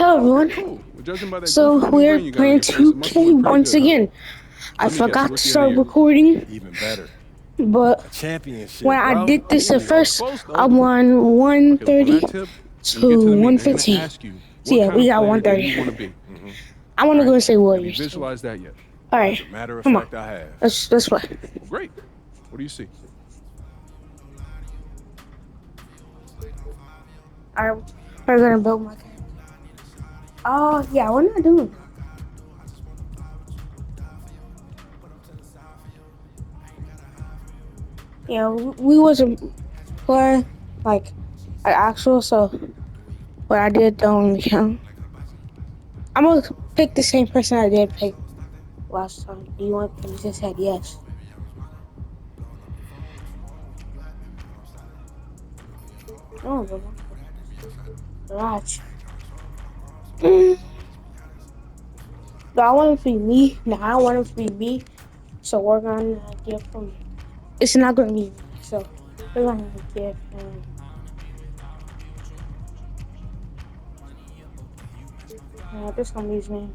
Hello everyone. Cool. Well, judging by that So goofy looking we're grin you got on playing your face, it must have 2K went pretty once good, huh? again. I Let me guess, forgot to rookie of the start year. recording, Even better. but A championship, when I bro. did this Ooh, at that was first, close I though. won Okay, look, on 130 that tip, when you get to to the meet, they're gonna 115. ask you So what yeah, kind we of got player do you 130. want to be. I want All to go right? and say Have you Warriors too. visualized that yet? All As right, a matter of come on. fact, I have. Let's play. Well, great. What do you see? All right, we're gonna build my character. Oh yeah, we're not doing that. Yeah, we wasn't playing like an actual, so what I did don't count. I'm gonna pick the same person I did pick last time. Do you want? You just said yes. Oh, the one garage. Mm. Do I want it to be me? No, I don't want it to be me. So we're gonna give him. It's not gonna be me. So we're gonna give him. This gonna be his name.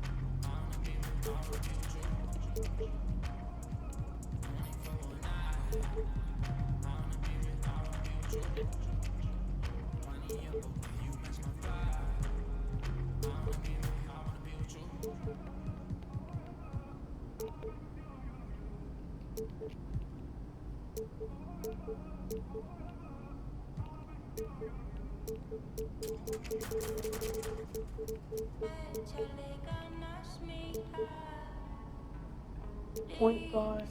Point guard,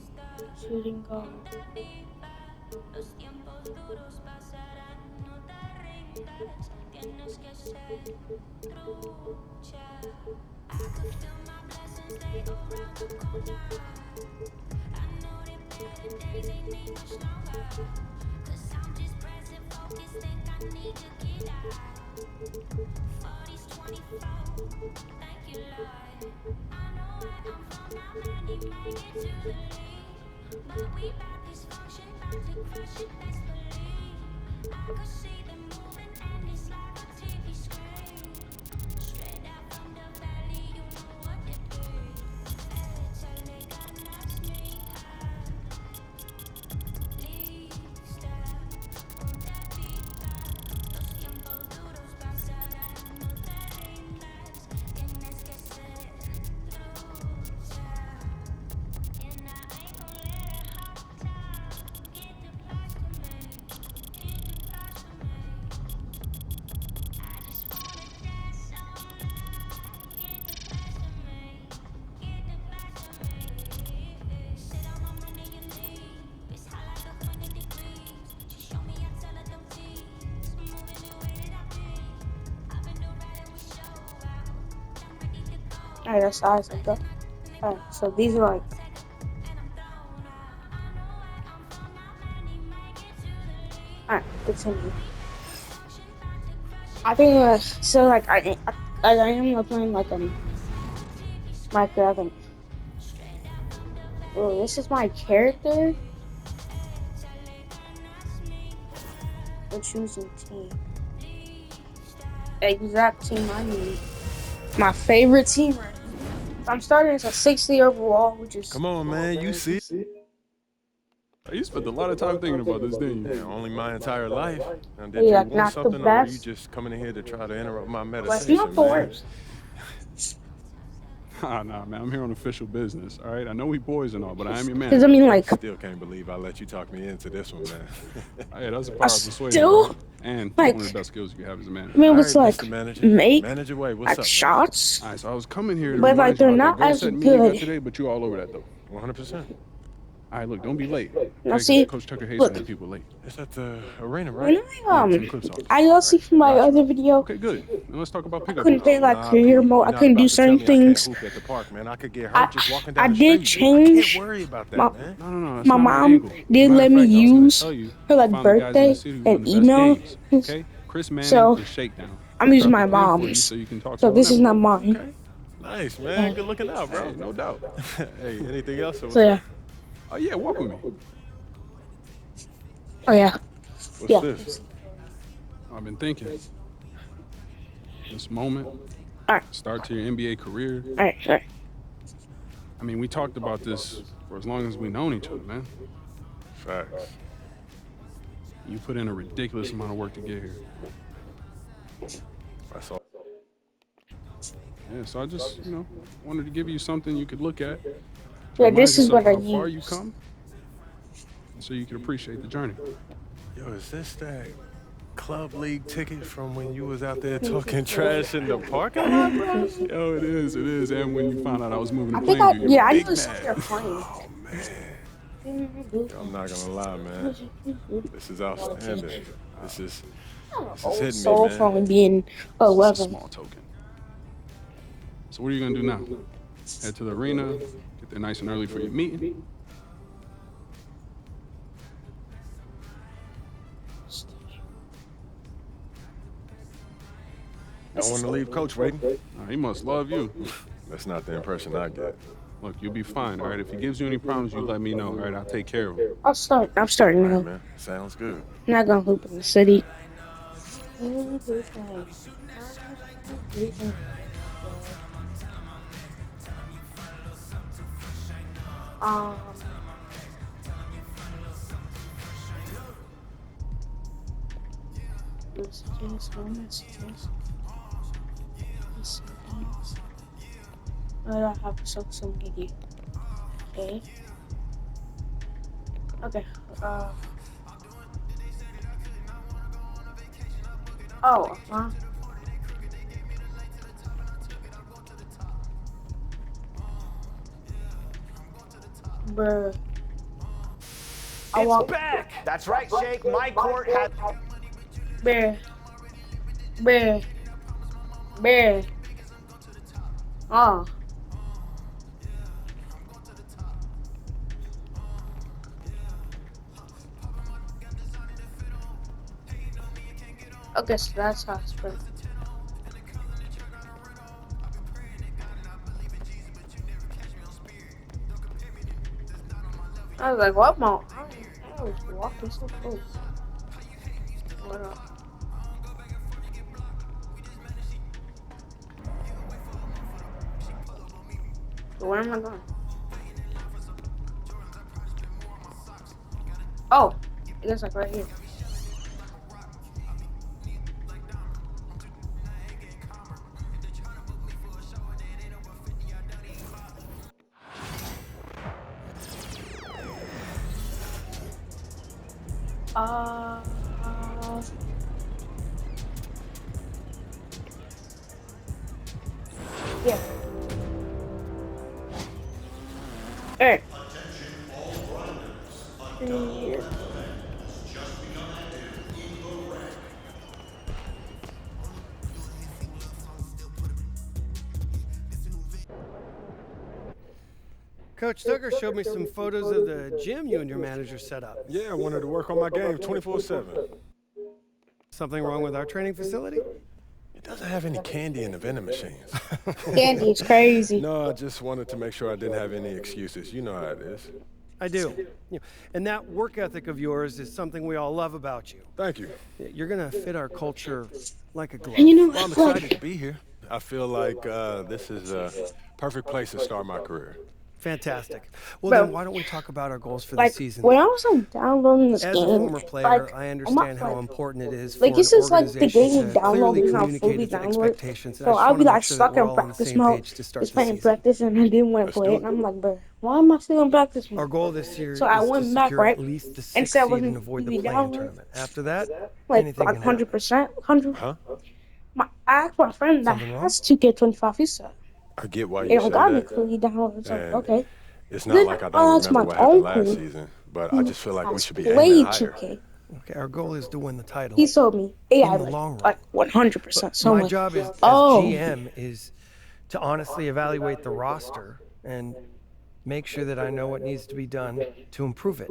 shooting guard. Alright, that's the eyes I got. Alright, so these are like. Alright, continue. I think so. Like I am playing like Minecraft. I think. Oh, this is my character. We're choosing team. Exact team I need. My favorite team right now. I'm starting as a 60 overall, which is. Come on, man. You see? You spent a lot of time thinking about this, didn't you? Yeah, only my entire life. Now, did Yeah, you like want not the something, or were you best, just coming in here to try to interrupt my but it's not meditation, the man? worst. Nah, man. I'm here on official business. All right. I know we boys and all, but I am your Because I manager. mean, like, Still can't believe I let you talk me into this one, man. Hey, that's the I power of persuasion, still right? And like. one of the best skills you can have as a I manager. mean, All it's right, like Mr. Manager. make Manager Way, what's like up, man? shots, All right, so I was coming here to but like remind you they're about that not goal as setting meeting you got good. today, but you all over that though. 100%. All right, look, don't be late, Now okay? Because see, Coach Tucker hates look, when people late. It's at the arena, when right? Yeah, I to the Clips office. I also see from my Got you. other video, Okay, good. Now let's talk about I pickup couldn't games. play Oh, like nah, career P. mode. You're I not couldn't do about to tell certain me I can't things. hoop at the park, man. I could get I hurt just walking I down the did street. I can't change worry about my that, man. No, that's my not my mom angle. As a did matter of let me fact, I was going to use tell you, her I like found the guys in the birthday city who won and the best email. games. Okay, Chris Manning So and Shakedown. I'm They using dropped a my plan for you so mom's. you can talk to So them this is whenever. not mine. Okay. Nice, man. Yeah. Good looking out, Hey, bro. no doubt. Hey, anything else or So what's yeah. up? Oh yeah, walk with me. Oh yeah. What's Yeah. this? I've been thinking. This moment, Alright. start to your NBA career. Alright. I mean, we talked about this for as long as we've known each other, man. Facts. You put in a ridiculous amount of work to get here. That's all. Yeah, so I just, wanted to give you something you could look at. Yeah, this is what I How far you use. come, so you can appreciate the journey. Yo, is this that club league ticket from when you was out there talking trash in the parking lot, bro? Yo, it is. And when you found out I was moving to I think I Plainview, you were knew big this mad. they're playing. Oh, man. Yo, I'm not gonna lie, man. This is outstanding. This is hitting So me, man. from being It's a 11. small token. So what are you gonna do now? Head to the arena, get there nice and early for your meeting. Don't want to leave Coach waiting. He must love you. That's not the impression I get. Look, you'll be fine, all right? If he gives you any problems, you let me know, all right? I'll take care of him. I'm starting All now. right, man. Sounds good. I'm not gonna hoop in the city. Um. Messages. I don't have social media. Okay. Okay. Oh, huh? Bruh. It's back! That's right, Shake. My court had... Bruh. Oh. Okay, so that's how it's been. I was like, what more? I was walking so close. What up? So where am I going? Oh, I guess like right here. Yeah. Alright. Yeah. Coach Tucker showed me some photos of the gym you and your manager set up. Yeah, I wanted to work on my game 24/7. Something wrong with our training facility? It doesn't have any candy in the vending machines. Candy is crazy. No, I just wanted to make sure I didn't have any excuses. You know how it is. I do. And that work ethic of yours is something we all love about you. Thank you. You're gonna fit our culture like a glove. And you know Well, I'm what? excited to be here. I feel like this is a perfect place to start my career. Fantastic. Well, Bro, then why don't we talk about our goals for Like the season? when I was downloading this As game, a former player, like I I'm not, understand how like, important it is for like this an is like the organization game you to download clearly and not communicate fully its download. expectations. And So I just I'll want be to like make sure that stuck we're in all on the practice same mode, page to start just the playing season. practice, and I didn't want to Let's play do it. it. And I'm like, bro, why am I still in practice Our mode? goal this year So is I to went back, secure right? at least the And 6th said I seed and wasn't avoid the fully play-in download, tournament. After that, like anything can happen. 100%, 100. Huh? I asked my friend that Something wrong? has 2K25. He said I get why they you don't say got me that. fully downloaded. It's like, And okay. it's not Then like I I don't asked remember my what happened last uncle season, but I just feel like we has should be aiming played higher. 2K. Okay, our goal is to win the title. He told me, yeah, In the long run. like 100%. So I'm My like, job as oh. GM is to honestly evaluate the roster and make sure that I know what needs to be done to improve it.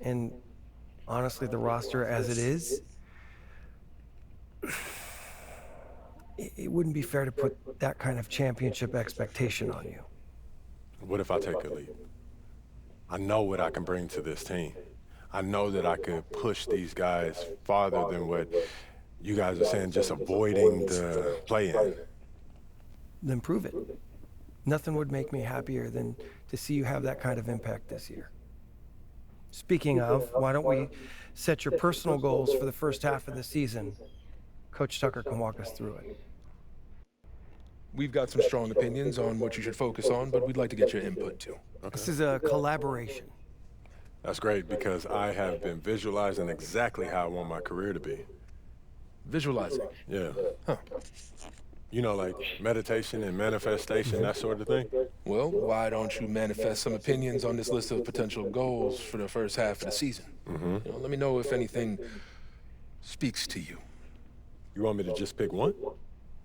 And honestly, the roster as it is, it wouldn't be fair to put that kind of championship expectation on you. What if I take a leap? I know what I can bring to this team. I know that I could push these guys farther than what you guys are saying, just avoiding the play-in. then prove it. Nothing would make me happier than to see you have that kind of impact this year. Speaking of, why don't we set your personal goals for the first half of the season? Coach Tucker can walk us through it. We've got some strong opinions on what you should focus on, but we'd like to get your input too. This is a collaboration. That's great because I have been visualizing exactly how I want my career to be. Visualizing. Yeah. Huh. You know, like meditation and manifestation, that sort of thing. Well, why don't you manifest some opinions on this list of potential goals for the first half of the season? You know, let me know if anything speaks to you. You want me to just pick one?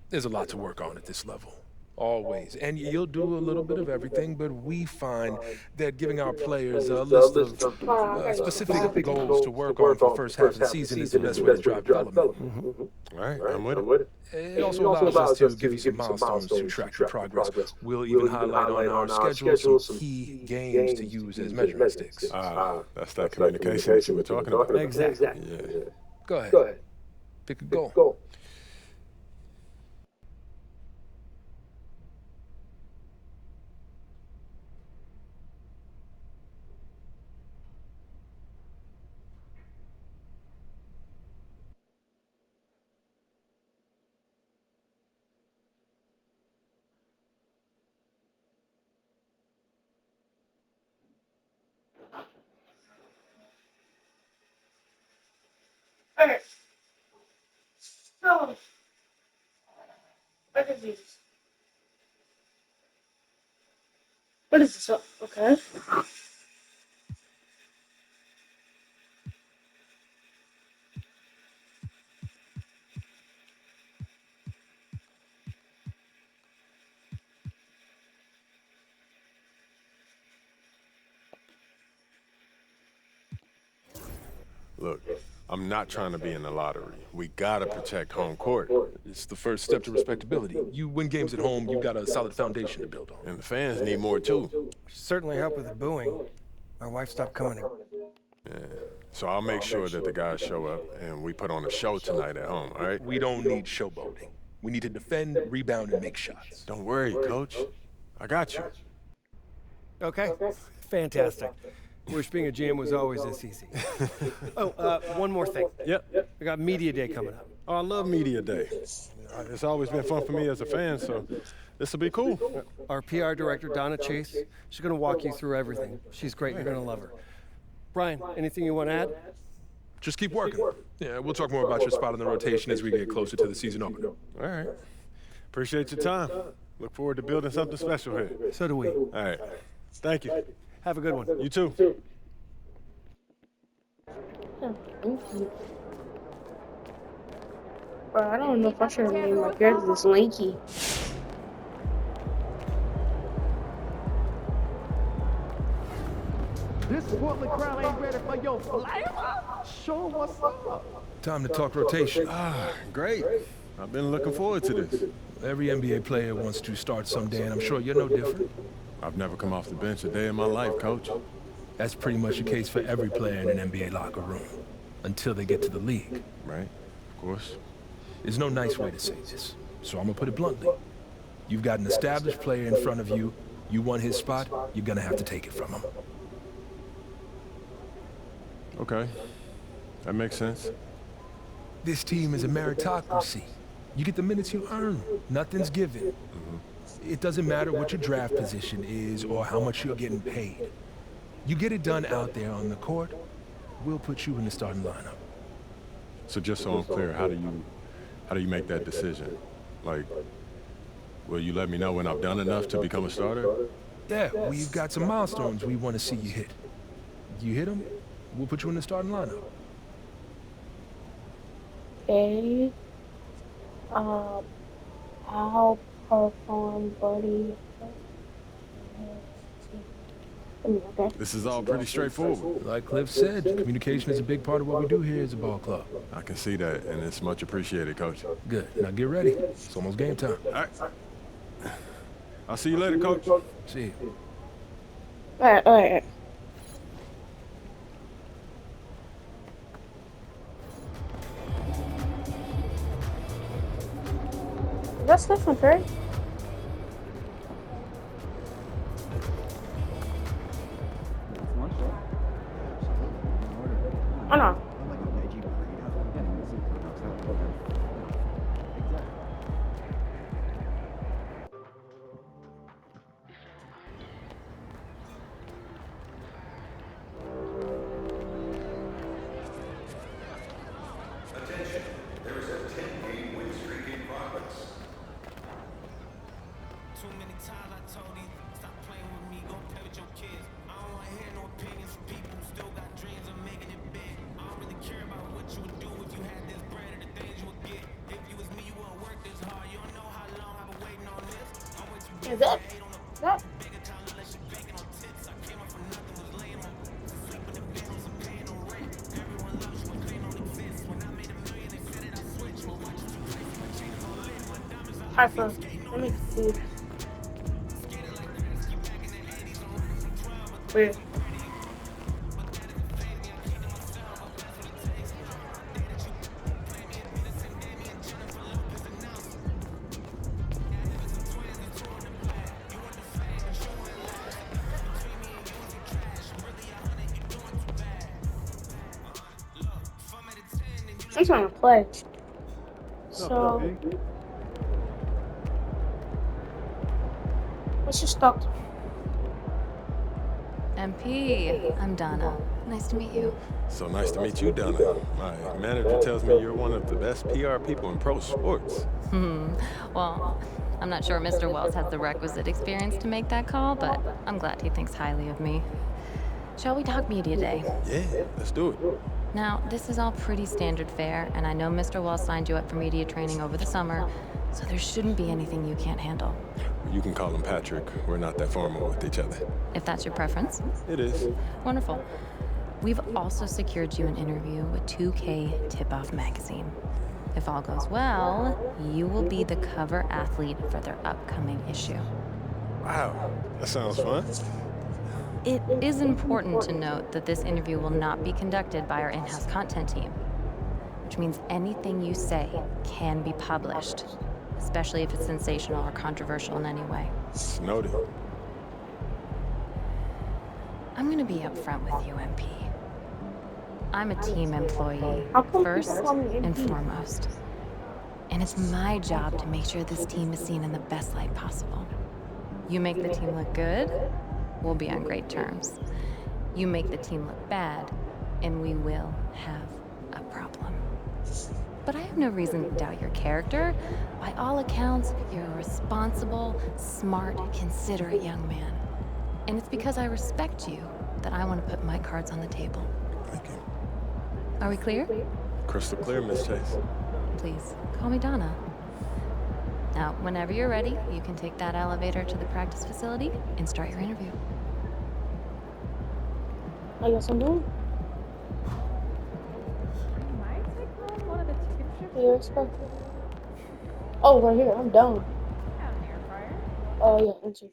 There's a lot to work on at this level. Always. And you'll do a little bit of everything, but we find that giving our players a list of specific goals to work on for the first half of the season is the best way to drive development. All right, I'm with it. It also allows us to give you some milestones to track your progress. We'll even highlight on our schedule some key games to use as measurement sticks. That's that communication that you were talking about. Exactly. Yeah. Go ahead. Pick a goal. Okay. So, what is this? What is this? Okay. Look, I'm not trying to be in the lottery. We gotta protect home court. It's the first step to respectability. You win games at home, you've got a solid foundation to build on. And the fans need more too. Certainly help with the booing. My wife stopped coming. So I'll make sure that the guys show up and we put on a show tonight at home, all right? We don't need showboating. We need to defend, rebound, and make shots. Don't worry, coach. I got you. Okay, fantastic. Wish being a GM was always this easy. Oh, one more thing. Yep. We got Media Day coming up. Oh, I love Media Day. It's always been fun for me as a fan, so this will be cool. Our PR director, Donna Chase, she's going to walk you through everything. She's great. You're going to love her. Brian, anything you want to add? Just keep working. Yeah, we'll talk more about your spot in the rotation as we get closer to the season opener. All right. Appreciate your time. Look forward to building something special here. So do we. All right. Thank you. Have a good one. You too. Oh, thank you. Bro, I don't know if I should have made my character this lanky. This Portland crowd ain't ready for your flavor. Sure, what's up? Time to talk rotation. Great. I've been looking forward to this. Every NBA player wants to start someday, and I'm sure you're no different. I've never come off the bench a day in my life, coach. That's pretty much the case for every player in an NBA locker room, until they get to the league. Right? Of course. There's no nice way to say this, so I'm gonna put it bluntly. You've got an established player in front of you. You want his spot, you're gonna have to take it from him. Okay. That makes sense. This team is a meritocracy. You get the minutes you earn. Nothing's given. It doesn't matter what your draft position is or how much you're getting paid. You get it done out there on the court, we'll put you in the starting lineup. So just so I'm clear, how do you make that decision? Like, will you let me know when I've done enough to become a starter? Yeah, we've got some milestones we want to see you hit. You hit them, we'll put you in the starting lineup. Okay. I'll perform, buddy. Okay. This is all pretty straightforward. Like Cliff said, communication is a big part of what we do here as a ball club. I can see that, and it's much appreciated, Coach. Good. Now get ready. It's almost game time. All right. I'll see you later, Coach. See you. All right. That's Stephen Curry. Is that? Alright, so let me see. Wait. I'm trying to play. So, let's just talk. MP, I'm Donna. Nice to meet you. So nice to meet you, Donna. My manager tells me you're one of the best PR people in pro sports. Well, I'm not sure Mr. Wells has the requisite experience to make that call, but I'm glad he thinks highly of me. Shall we talk media day? Yeah, let's do it. Now, this is all pretty standard fare, and I know Mr. Wells signed you up for media training over the summer, so there shouldn't be anything you can't handle. You can call him Patrick. We're not that formal with each other. If that's your preference. It is. Wonderful. We've also secured you an interview with 2K Tip-Off magazine. If all goes well, you will be the cover athlete for their upcoming issue. Wow, that sounds fun. It is important to note that this interview will not be conducted by our in-house content team, which means anything you say can be published, especially if it's sensational or controversial in any way. It's noted. I'm going to be upfront with you, MP. I'm a team employee, How come first people call me and MP? foremost. And it's my job to make sure this team is seen in the best light possible. You make the team look good, we'll be on great terms. You make the team look bad, and we will have a problem. But I have no reason to doubt your character. By all accounts, you're a responsible, smart, considerate young man. And it's because I respect you that I want to put my cards on the table. Thank you. Are we clear? Crystal clear, Miss Chase. Please, call me Donna. Now, whenever you're ready, you can take that elevator to the practice facility and start your interview. I guess I'm doing. Yeah, expect. Oh, right here. I'm done. Oh yeah, answer.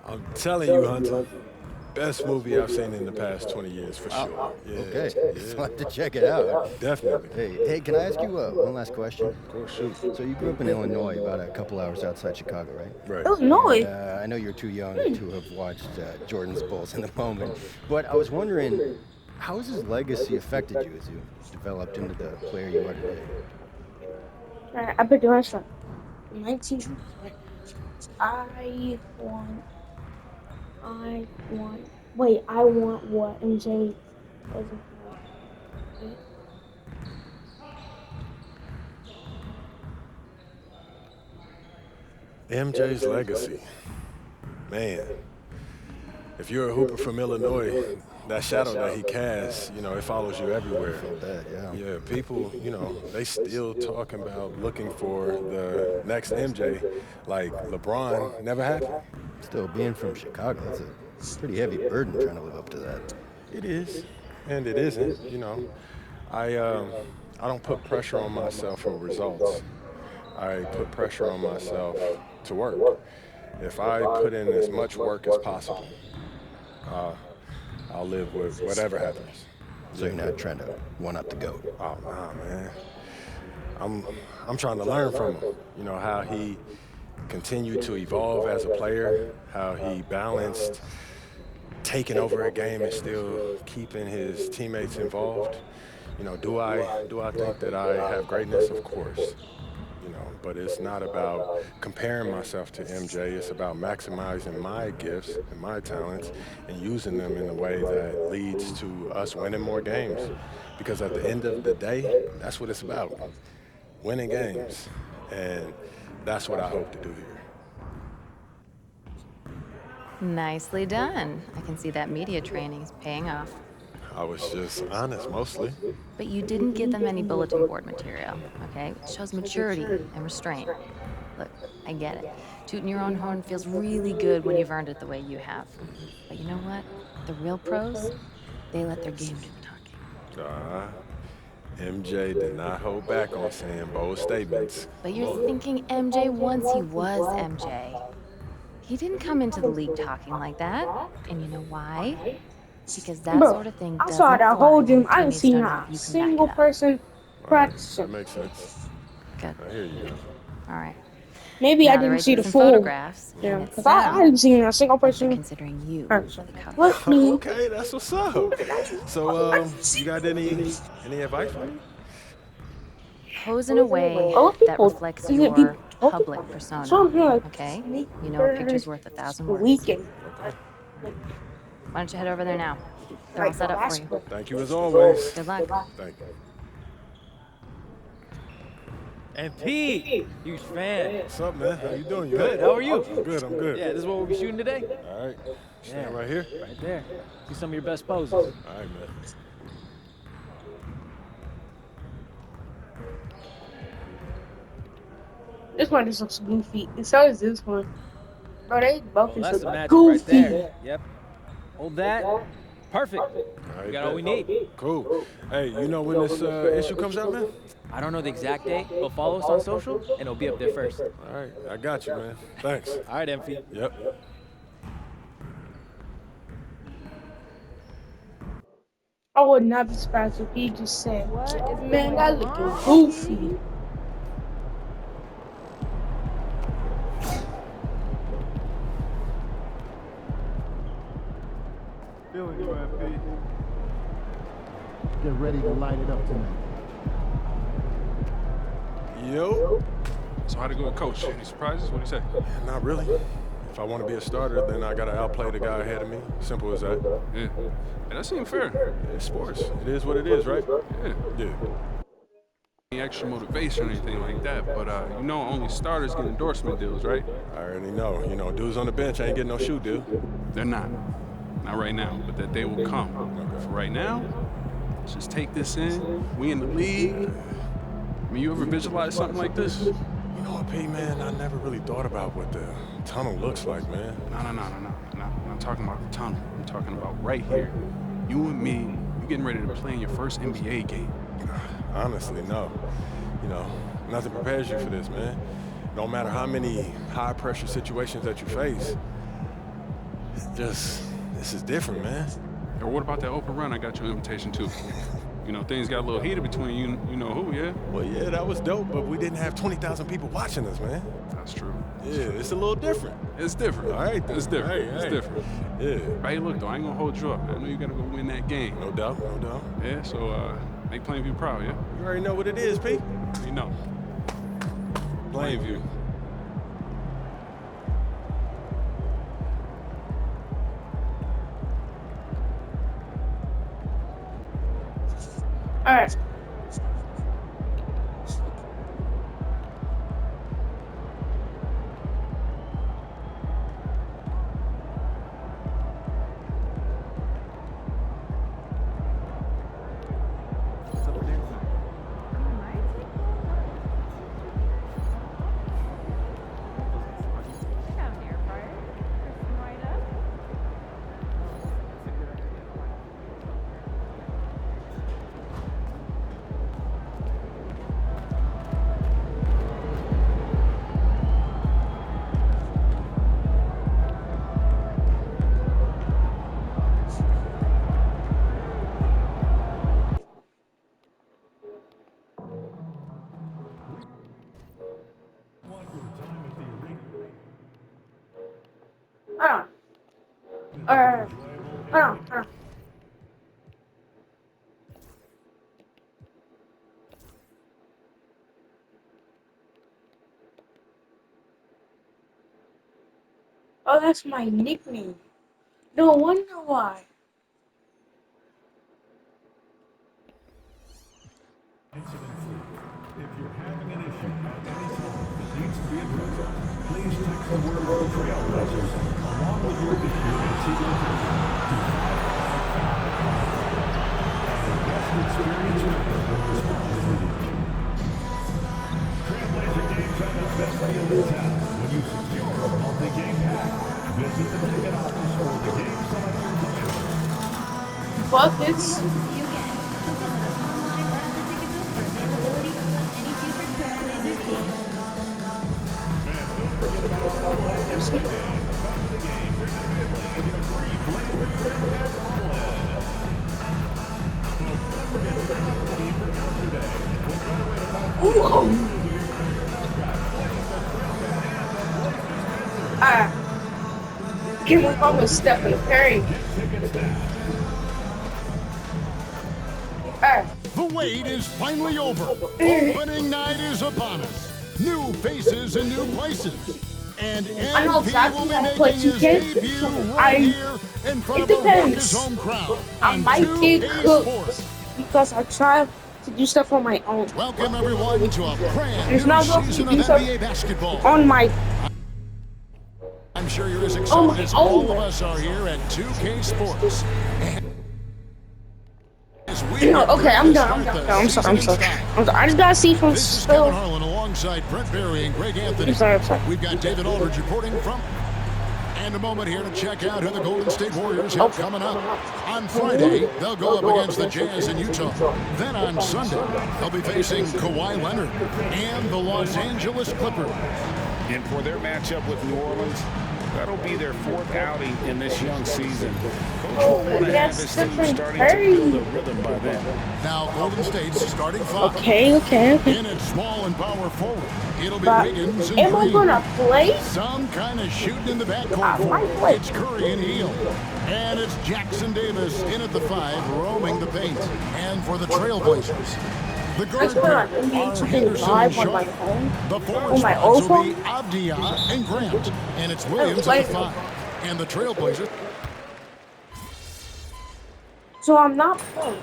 I'm telling you, Hunter. Best movie I've seen in the past 20 years, for sure. Yeah, Okay, yeah, so I have to check it out. definitely. Hey, can I ask you one last question? Of course, shoot. So you grew up in Illinois, about a couple hours outside Chicago, right? Right. Illinois. I know you're too young to have watched Jordan's Bulls in the moment, but I was wondering, how has his legacy affected you as you developed into the player you are today? Alright, I picked the restaurant. 19. I want what MJ doesn't have. MJ's legacy. Man, if you're a hooper from Illinois, that shadow that he casts, it follows you everywhere. That, yeah. Yeah, people, they still talking about looking for the next MJ, like LeBron never happened. Still, being from Chicago, that's a pretty heavy burden trying to live up to that. It is, and it isn't. I don't put pressure on myself for results. I put pressure on myself to work. If I put in as much work as possible, I'll live with whatever happens. So you're not trying to one-up the GOAT? Oh, nah, man. I'm trying to learn from him. How he continued to evolve as a player, how he balanced taking over a game and still keeping his teammates involved. Do I think that I have greatness? Of course. But it's not about comparing myself to MJ. It's about maximizing my gifts and my talents and using them in a way that leads to us winning more games. Because at the end of the day, that's what it's about. winning games. And that's what I hope to do here. Nicely done. I can see that media training is paying off. I was just honest, mostly. But you didn't give them any bulletin board material, okay? It shows maturity and restraint. Look, I get it. Tooting your own horn feels really good when you've earned it the way you have. But you know what? The real pros, they let their game do the talking. MJ did not hold back on saying bold statements. But you're thinking MJ once he was MJ. He didn't come into the league talking like that. And you know why? Because that Bro, sort of thing I doesn't saw that fly whole when gym. your I didn't teammates see don't know not if a you can back single it up. person That practicing. makes sense. Good. I hear you. All right. Maybe I Now the didn't see the some full. photographs. Yeah, And it because I sounds didn't see a single like they're person considering you practicing. for the cover. Look me. Okay, that's what's up. So, you got any advice for me? Pose in a way All that people, reflects is it your people talking? public persona, Something like okay? sneak You know a picture's burgers worth 1,000 the words. weekend. Why don't you head over there now? They're all Like set up for you. basketball. Thank you as always. Good luck. Thank you. And Pete, huge fan. What's up, man? How you doing? You Good, all how are you? I'm good, I'm good. Yeah, this is what we'll be shooting today? All right. Stand Yeah. right here. Right there. See some of your best poses. All right, man. This one just looks goofy. And so does this one. Bro, they both Well, that's just the look magic goofy. right there. Yep. Hold that. Perfect. All right, We got all we need. Cool. Hey, you know when this issue comes out, man? I don't know the exact date, but follow us on social, and it'll be up there first. All right, I got you, man. Thanks. All right, Emphy. Yep. I would not be surprised if he just said, man, that looking goofy. Feeling you, MP. Get ready to light it up tonight. Yo. So how'd it go with Coach? Any surprises? What'd he say? Not really. If I want to be a starter, then I got to outplay the guy ahead of me. Simple as that. Yeah. Yeah, that seemed fair. It's sports. It is what it is, right? Yeah. Yeah. Any extra motivation or anything like that, but you know only starters get endorsement deals, right? I already know. You know, dudes on the bench ain't getting no shoe deal. They're not. Not right now, but that day will come. For right now, let's just take this in. We in the league. I mean, you ever visualize something like this? You know what, P, man? I never really thought about what the tunnel looks like, man. No. I'm not talking about the tunnel. I'm talking about right here. You and me, you getting ready to play in your first NBA game. Honestly, no. You know, nothing prepares you for this, man. No matter how many high-pressure situations that you face, this is different, man. Or what about that open run I got you an invitation to? You know, things got a little heated between you know who, yeah? Well, yeah, that was dope, but we didn't have 20,000 people watching us, man. That's true. Yeah, it's a little different. It's different. All right, It's different. Hey, It's hey. different. Yeah. Hey, look, though, I ain't gonna hold you up. I know you gotta go win that game. No doubt, no doubt. Yeah, so make Plainview proud, yeah? You already know what it is, P. You know. Plainview. Alright. Oh, that's my nickname. No wonder why. Buckets. Give him from a Stephen Curry. The wait is finally over. Opening night is upon us. New faces and new places. And I know MP will exactly be how to making play his 2K. debut right here in front of It the Rutgers depends. home crowd. I on might get 2K cooked Sports. because I try to do stuff on my own. Welcome everyone to a brand It's new not going to season do of stuff NBA basketball. on my I'm sure you're as excited my as all own. of us are here at 2K Sports. As we No, get okay, ready I'm to done. start the I'm sorry. season in style. I just gotta see from This is Kevin still. Harlan alongside Brent Berry and Greg Anthony. I'm sorry. We've got David Aldridge reporting from. And a moment here to check out who the Golden State Warriors have coming up. On Friday, they'll go up against the Jazz in Utah. Then on Sunday, they'll be facing Kawhi Leonard and the Los Angeles Clippers. And for their matchup with New Orleans, that'll be their fourth outing in this young season. Coach will want to have his team starting to build a rhythm by then. Now, Golden State's starting five. Okay. In its small and power forward, it'll be But Wiggins and am I Green. gonna play? Some kind of shooting in the backcourt I for might it. play. It's Curry and Hield. And it's Jackson Davis in at the 5, roaming the paint. And for the Trailblazers, the I guard swear pair I'm NBA are 2K Henderson and live on my Sharp. phone. The forward On my spots old will be phone? Avdia and Grant. And it's Williams at the 5. And the Trailblazers. So I'm not playing.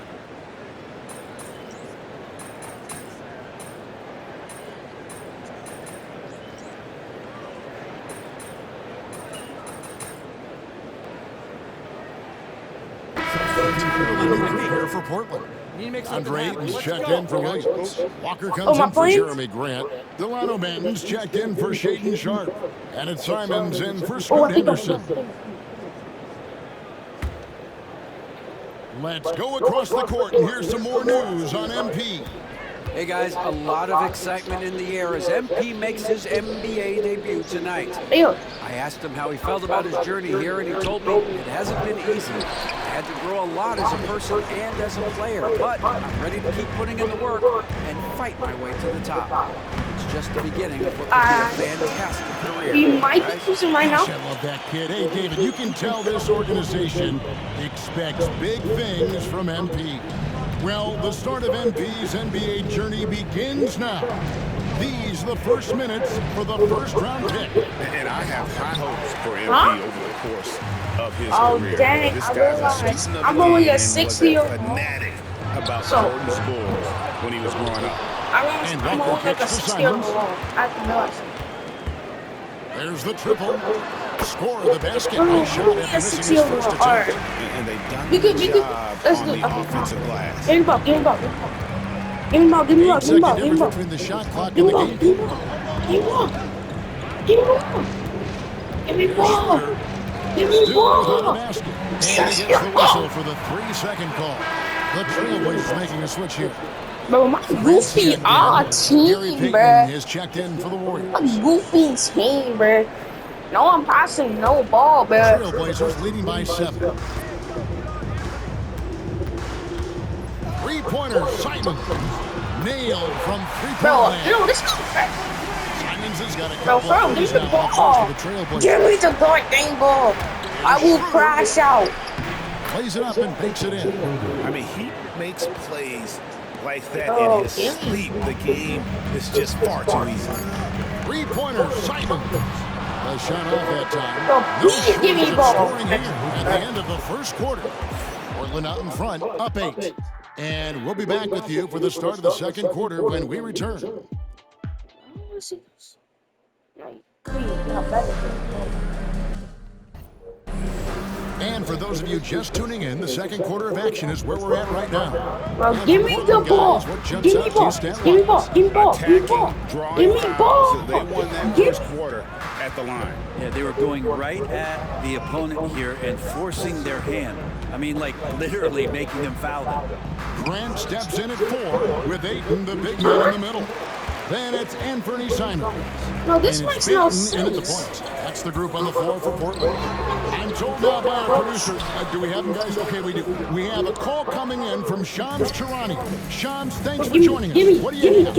Here for Portland. Andre Ayton's checked in for Williams. Walker comes my in for point? Jeremy Grant. Delano Banton's checked in for Shaedon Sharp. And it's Simons in for Oh, Scoot I think I'm Henderson. Let's go across the court and here's some more news on MP. Hey guys, a lot of excitement in the air as MP makes his NBA debut tonight. Ew. I asked him how he felt about his journey here, and he told me it hasn't been easy. I had to grow a lot as a person and as a player, but I'm ready to keep putting in the work and fight my way to the top. It's just the beginning of what could be a fantastic career. He might be choosing right now. I love that kid. Hey, David, you can tell this organization expects big things from MP. Well, the start of MP's NBA journey begins now. These are the first minutes for the first-round pick. And I have high hopes for MP Huh? over the course of his Oh, career. dang, This I guy's a realized student of I'm the only game a and was 60-year-old. fanatic about So- Jordan's Bulls when he was growing up. I realized And I'm Walker only like a kicks for 60-year-old. Simons. I didn't realize. There's the triple. Score of the basket. Oh, Nice shot only after a missing his 60-year-old. first Alright. attempt. And they've done We a could, good let's job do on it. the offensive glass. Give me the ball, give me the ball, give me the ball. Give me the ball, give me the ball, give me the Second ball, give me the difference ball. between the shot clock Give and me the the ball, game. give me the ball. Give me the ball. Give me the ball. Give me the Still without a ball. basket. And he gets the whistle for the 3-second call. The Trailblazers making a switch here. Bro, my goofy Gary team, Payton bruh. is checked in for the Warriors. My goofy team, bruh. No, I'm passing no ball, bruh. Trailblazers leading by 7. Three-pointer, Simons. Nailed from three-point Bro, land. no, this is Simons has got a Bro, couple bro, of give threes me the now on the ball. course for the Trailblazers. Give me the goddamn ball. I will crash out. Plays it up and bakes it in. I mean, he makes plays like that Oh, in his yeah. sleep. The game is just far too easy. Three-pointer, Simons. A shot off that time. Bro, No please give me shortage the of ball. scoring here at the end of the first quarter. Portland out in front, up 8. And we'll be back with you for the start of the second quarter when we return. And for those of you just tuning in, the second quarter of action is where we're at right now. Well, give me the ball. Give me ball. Give me ball. Give me ball. Give me ball. Give me ball. They won that first quarter at the line. Yeah, they were going right at the opponent here and forcing their hand. I mean, like literally making them foul them. Grant steps in at 4 with Ayton, the big man, in the middle. Then it's Anthony Simons. No, this And it's makes no Peyton in at the sense. point. That's the group on the floor for Portland. I'm told now by our producer, do we have them, guys? Okay, we do. We have a call coming in from Shams Charania. Shams, thanks for joining us. What do you have?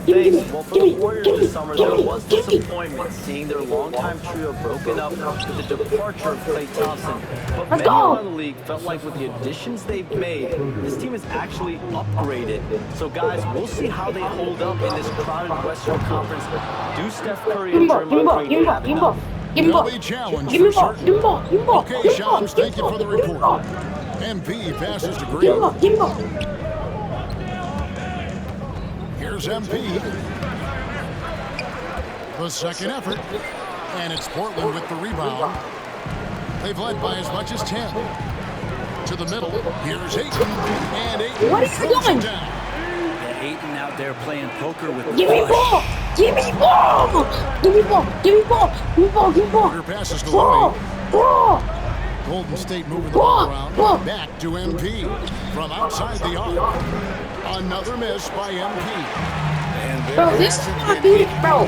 Thanks. Well, for the Warriors this summer, there was disappointment seeing their longtime trio broken up with the departure of Klay Thompson. But many around the league felt like with the additions they've made, this team is actually upgraded. So, guys, we'll see how they hold up in this crowded Western Conference. Do Steph Curry and Draymond Green have enough? They'll be challenged for certain. Okay, Shams, thank you for the report. MP passes to Green. Here's MP. The second effort. And it's Portland with the rebound. They've led by as much as 10. To the middle. Here's Ayton. And Ayton throws it down. Yeah, Ayton out there playing poker with the Give me ball! Give me ball! Give me ball! Give me ball! Give me ball! Give me ball! Your passes to Ball! Looney. Golden State moving the ball around. Back to MP. From outside the arc. Another miss by MP. And Bro, this is not being bro.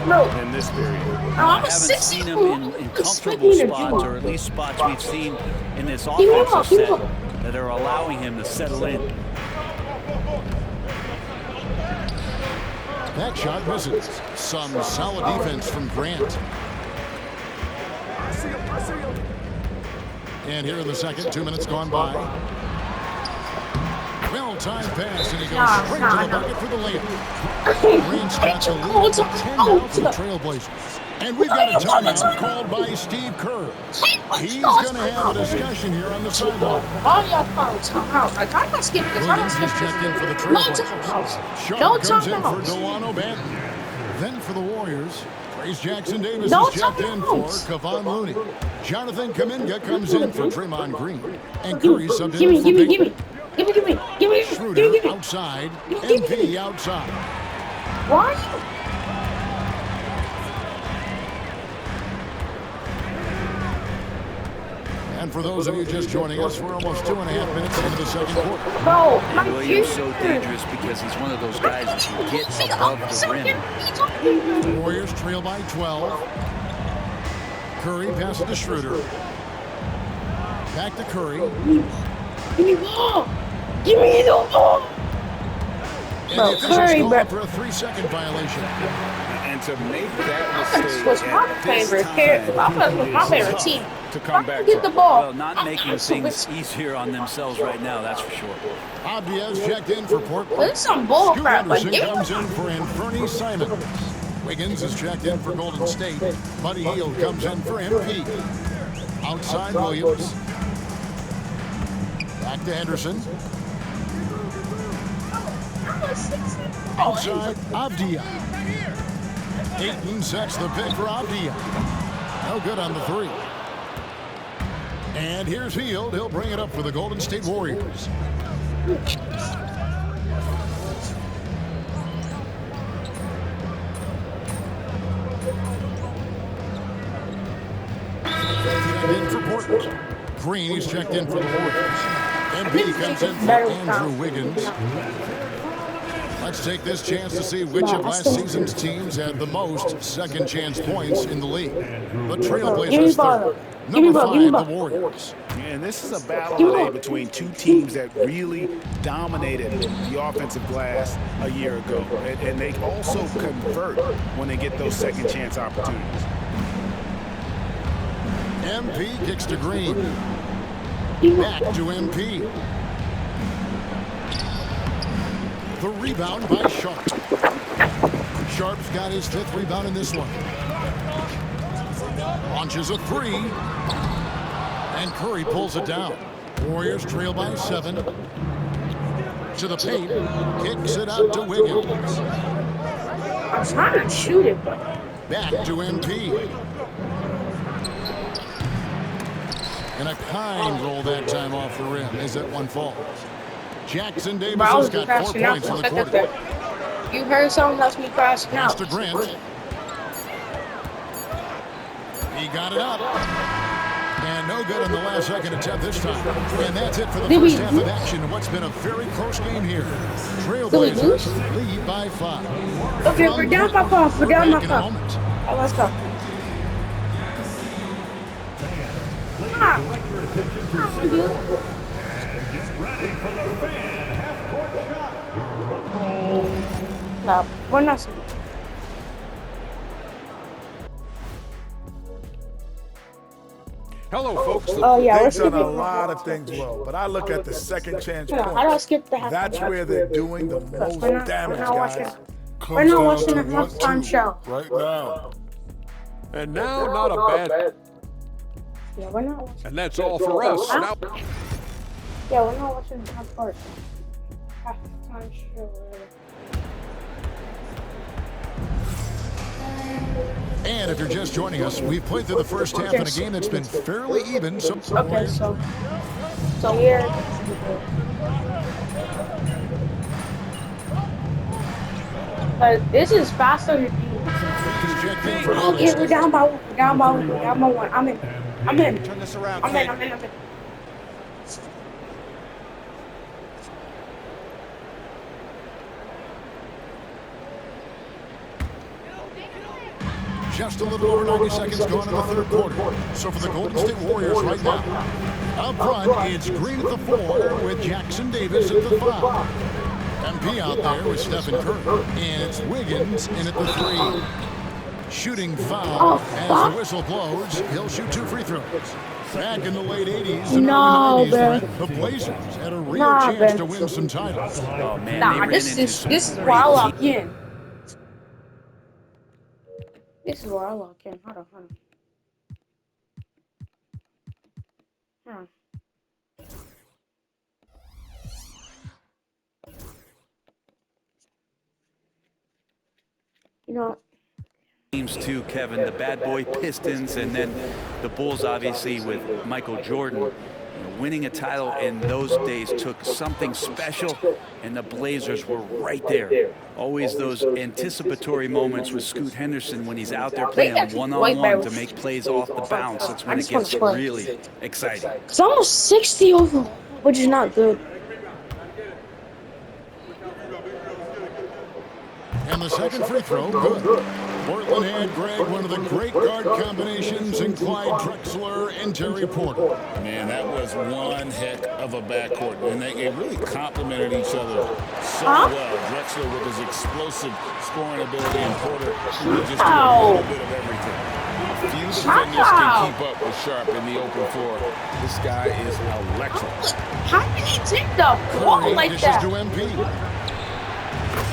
Bro. in this period. I'm I a haven't 6 seen him in comfortable spots, or at least spots we've seen in this Give me the ball, offensive give me the set ball. that are allowing him to settle in. That shot misses. Some solid defense from Grant. And here in the second, 2 minutes gone by. Well-timed pass, and he goes straight to the bucket for the layup. Grant's got the lead, 10 now for the Trailblazers. And we've got a timeout called by Steve Kerr. He's going to have a discussion here on the sideline. Williams just checked in for the Trailblazers. Sharp comes in for Delano Banton. Then for the Warriors, Trace Jackson Davis is checked in for Kevon Looney. Jonathan Kuminga comes in for Draymond Green. And Curry subbed in for Peyton. Schroeder outside, MP outside. Why? And for those of you just joining us, we're almost 2.5 minutes into the second quarter. Bro, And Williams so dangerous because he's one of those guys that can get above the rim. The Warriors trail by 12. Curry passes to Schroeder. Back to Curry. Give me ball! Give me the ball! And Bro, the officials Curry, call bro. for a 3-second violation. And to make that This mistake was my at this favorite time character. My favorite is team. tough to come back Get the from. ball. Well, not making things easier on themselves right now, that's for sure. Abdiaz checked in for Portland. This is some bull Scoot crap, but Anderson give comes me in for Anthony Simons. Wiggins is checked in for Golden State. Buddy Hield comes in for MP. Outside Williams. Back to Henderson. Outside Avdia. Ayton sets the pick for Avdia. No good on the three. And here's Hield. He'll bring it up for the Golden State Warriors. In for Portland. Green is checked in for the Warriors. MP comes in for Andrew Wiggins. Let's take this chance to see which of last season's teams had the most second chance points in the league. The Trailblazers third. Number 5, the Warriors. And this is a battle today between two teams that really dominated the offensive glass a year ago. And they also convert when they get those second chance opportunities. MP kicks to Green. Back to MP. The rebound by Sharp. Sharp's got his 5th rebound in this one. Launches a 3. And Curry pulls it down. Warriors trail by 7. to the paint, kicks it out to Wiggins. I'm trying to shoot it, but Back to MP. And a kind roll that time off the rim as that one falls. Jackson Davis bro, I has was got 4 crashing out points for in a the second quarter. there. You heard something that's me crashing out. Pass to Grant. He got it up. And no good in the last second attempt this time. And that's it for the first half of action in what's been a very close game here. Trailblazers lead by 5. Okay, we're down by 5. We're down by 5. Oh, let's go. No, we're not. Hello, folks. Oh, yeah, They've let's done skip a it. lot of things well, but I look at the second chance Hold on, I don't points. skip the halftime. That's where they're doing the most damage, guys. We're not watching a halftime show. Right now. And now, not a bad. Yeah, we're not watching. And that's all for us. Now. Yeah, we're not watching halftime show. And if you're just joining us, we've played through the first half in a game that's been fairly even. Okay, so here. But this is faster than we're down by 1. Down by 1. I'm in. Turn this around. I'm in. Just a little over 90 seconds gone in the third quarter. So for the Golden State Warriors right now, up front, it's Green at the 4 with Jackson Davis at the 5. MP out there with Stephen Curry. And it's Wiggins in at the 3. Shooting foul as the whistle blows. He'll shoot 2 free throws. Back in the late 80s and early 90s, the Blazers had a real chance to win some titles. Oh, man, Nah, this is where I lock in. This is where I lock in. Hold on. You know. Teams too, Kevin, the bad boy Pistons, and then the Bulls, obviously, with Michael Jordan. You know, winning a title in those days took something special, and the Blazers were right there. Always those anticipatory moments with Scoot Henderson when he's out there playing one-on-one to make plays off the bounce. That's when it gets really exciting. It's almost 60 over, which is not good. And the second free throw, good. Portland had, Greg, one of the great guard combinations in Clyde Drexler and Terry Porter. Man, that was one heck of a backcourt, and they really complemented each other so well. Drexler with his explosive scoring ability, and Porter with just a little bit of everything. Few defenders can keep up with Sharp in the open floor. This guy is electric. How did he take the ball like that? To MP.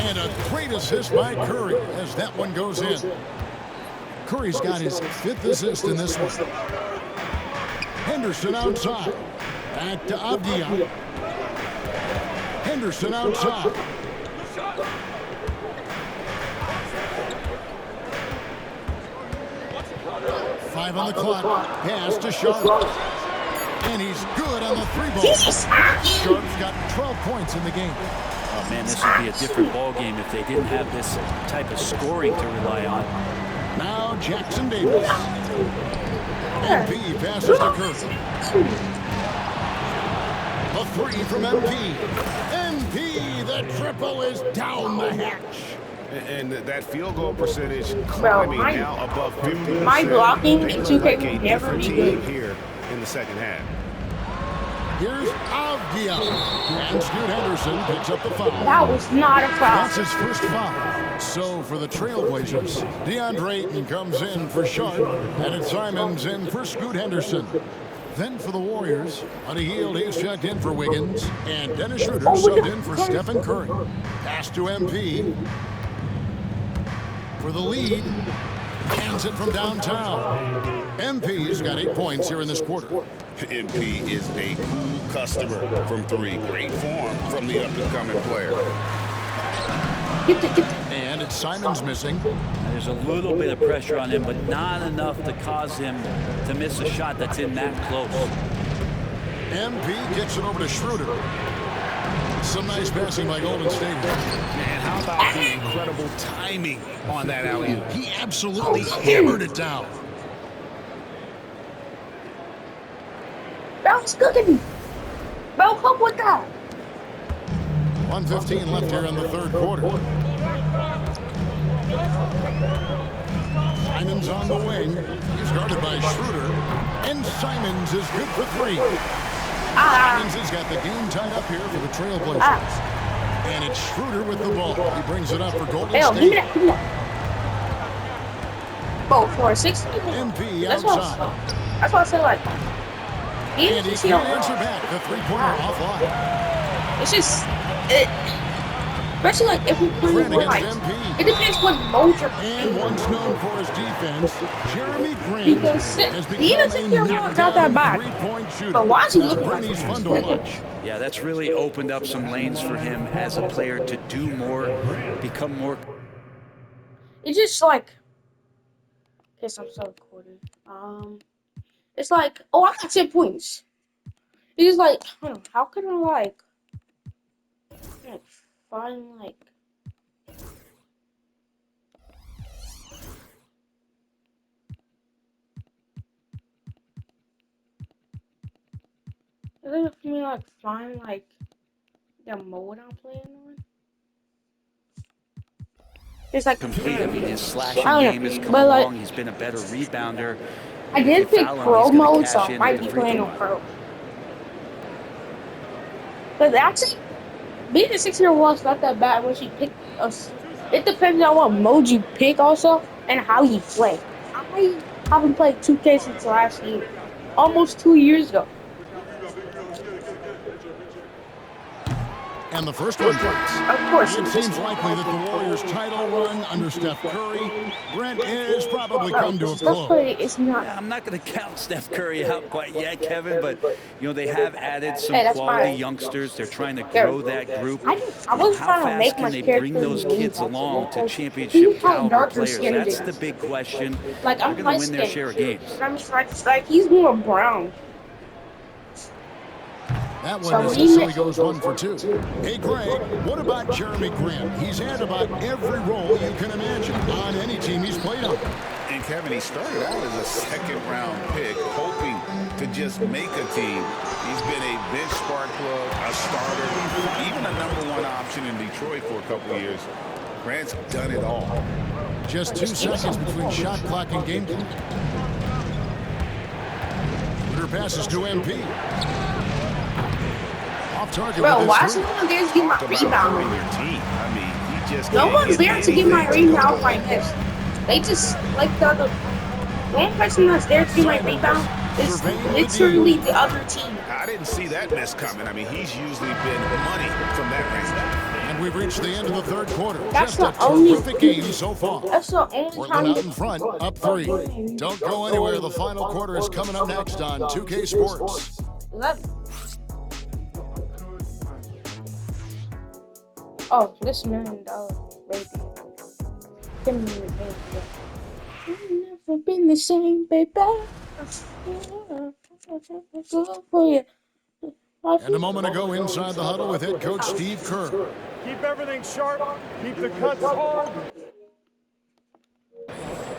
And a great assist by Curry as that one goes in. Curry's got his 5th assist in this one. Henderson outside. Back to Avdia. Henderson outside. Five on the clock. Pass to Sharp. And he's good on the 3-ball. Sharp's got 12 points in the game. Oh, man, this would be a different ball game if they didn't have this type of scoring to rely on. Now Jackson Davis. MP passes to Curry. The 3 from MP. MP, the triple is down the hatch. And that field goal percentage climbing now above 50%. My blocking in 2K like would never be good here in the second half. Here's Avdia. And Scoot Henderson picks up the foul. That was not a foul. That's his first foul. So for the Trailblazers, DeAndre Ayton comes in for Sharp, and it's Simons in for Scoot Henderson. Then for the Warriors, Buddy Hield, he's checked in for Wiggins, and Dennis Schroeder subbed in for Stephen Curry. Pass to MP. For the lead, hands it from downtown. MP's got 8 points here in this quarter. MP is a cool customer from 3. Great form from the up-and-coming player. And it's Simons missing. There's a little bit of pressure on him, but not enough to cause him to miss a shot that's in that close. MP gets it over to Schroeder. Some nice passing by Golden State. And how about the incredible timing on that alley-oop? He absolutely hammered it down. Brown's cooking. Bro, help with that. 1:15 left here in the third quarter. Simons on the wing. He's guarded by Schroeder. And Simons is good for 3. Simons has got the game tied up here for the Trailblazers. And it's Schroeder with the ball. He brings it up for Golden State. Give me that. Bro, for a 60. MP That's outside. what I said, like. And he can't answer back. The three-pointer offline. It's just, especially like if we play with like, it depends what mode you're playing. And once known for his defense, Jeremy Grant has become a not that bad. three-point shooter. But why is he looking like He's fun to watch. Yeah, that's really opened up some lanes for him as a player to do more, become more. It's just like, guess I'm so recording. It's like, oh, I got 10 points. It's like, how can I like find like. Is it for me like find like the mode I'm playing on? It's like Complete. I mean, his slashing game has come like, along. He's been a better rebounder. I did pick pro mode, so I might be playing on pro. But actually, being a 6-year-old is not that bad once you pick us. It depends on what mode you pick also and how you play. I haven't played 2K since last year, almost 2 years ago. And the first one breaks. Of course. It seems likely that the Warriors' title run under Steph Curry, Brent, is probably come to a close. I'm not going to count Steph Curry out quite yet, Kevin, but you know they have added some quality youngsters. They're trying to grow that group. I wasn't How trying to make fast my can they character bring those kids along to He's championship got caliber darker players? skin That's than the big question. Like They're I'm going to win their skin. share of games. I'm like he's more brown. That one necessarily goes 1 for 2. Hey, Greg, what about Jeremy Grant? He's had about every role you can imagine on any team he's played on. And Kevin, he started out as a second-round pick, hoping to just make a team. He's been a bench spark plug, a starter, even a #1 option in Detroit for a couple of years. Grant's done it all. Just 2 seconds between shot clock and game clock. Twitter passes to MP. Off target. Bro, why is no one there to get my rebound? No one's there to get my rebound like this. They just, like the one person that's there to get my rebound is literally the other team. I didn't see that miss coming. I mean, he's usually been money from that range. And we've reached the end of the third quarter. That's Just the a only terrific game so far. That's the only Portland time. out in front, up 3. Don't go anywhere. The final quarter is coming up next on 2K Sports. Oh, this $1 million baby. Give me the baby. I've never been the same, baby. Good for you. And a moment ago inside the huddle with head coach Steve Kerr. Keep everything sharp. Keep the cuts hard.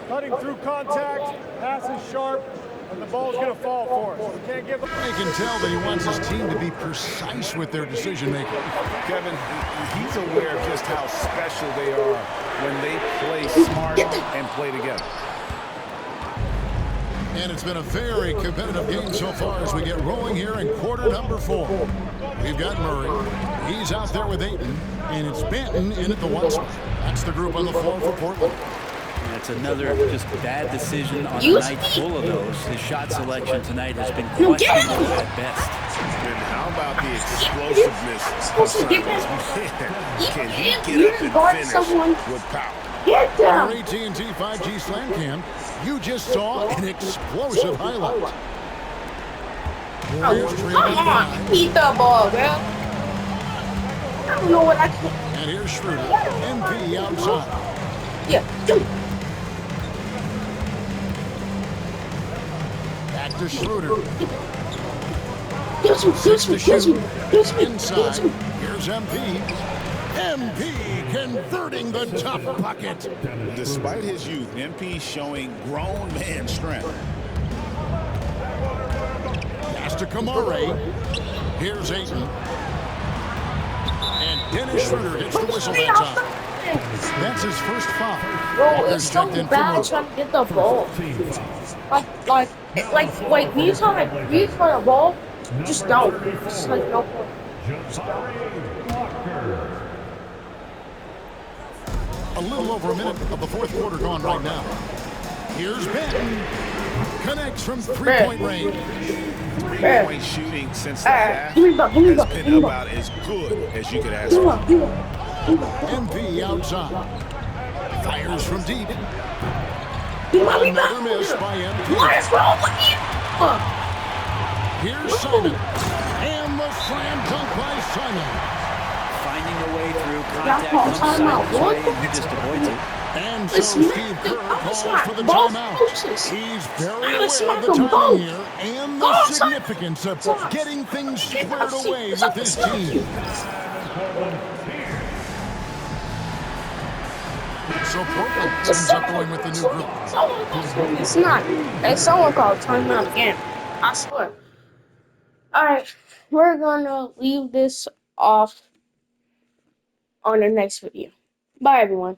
Cutting through contact. Passes sharp. And the ball's going to fall for us. We can't give up. You can tell that he wants his team to be precise with their decision making. Kevin, he's aware of just how special they are when they play smart and play together. And it's been a very competitive game so far as we get rolling here in quarter number 4. We've got Murray. He's out there with Ayton. And it's Banton in at the 1 spot. That's the group on the floor for Portland. That's another just bad decision on a night full of those. His shot selection tonight has been questionable at best. And how about the explosiveness of Simons? Can he get up and finish with power? On our AT&T 5G Slam Cam, you just saw an explosive highlight. Warriors trail by Come on, 5. eat the ball, bro. I don't know what I can. And here's Schroeder. MP outside. Yeah. Back to Schroeder. Inside. Here's MP. MP converting the tough bucket. Despite his youth, MP showing grown man strength. Pass to Kamare. Here's Ayton. And Dennis Schroeder gets the whistle that time. That's his first foul. Bro, it's so bad trying to get the ball. Like, when you tell me reach for the ball, just don't. It's like no point. A little over a minute of the fourth quarter gone right now. Here's Benton. Connects from three-point range. Three-point shooting since the half has been about as good as you could ask for. MP outside. Fires from deep. Another miss by MP. What is wrong with you? Here's Simon. And the slam dunk by Simon. Finding a way through contact comes Simon's way, and he just avoids it. And so Steve Kerr calls for the timeout. He's very aware of the timing here and the significance of getting things squared away with his team. So Portland ends up going with the new group. It's not. Hey, someone called timeout again. I swear. Alright, we're gonna leave this off on the next video. Bye, everyone.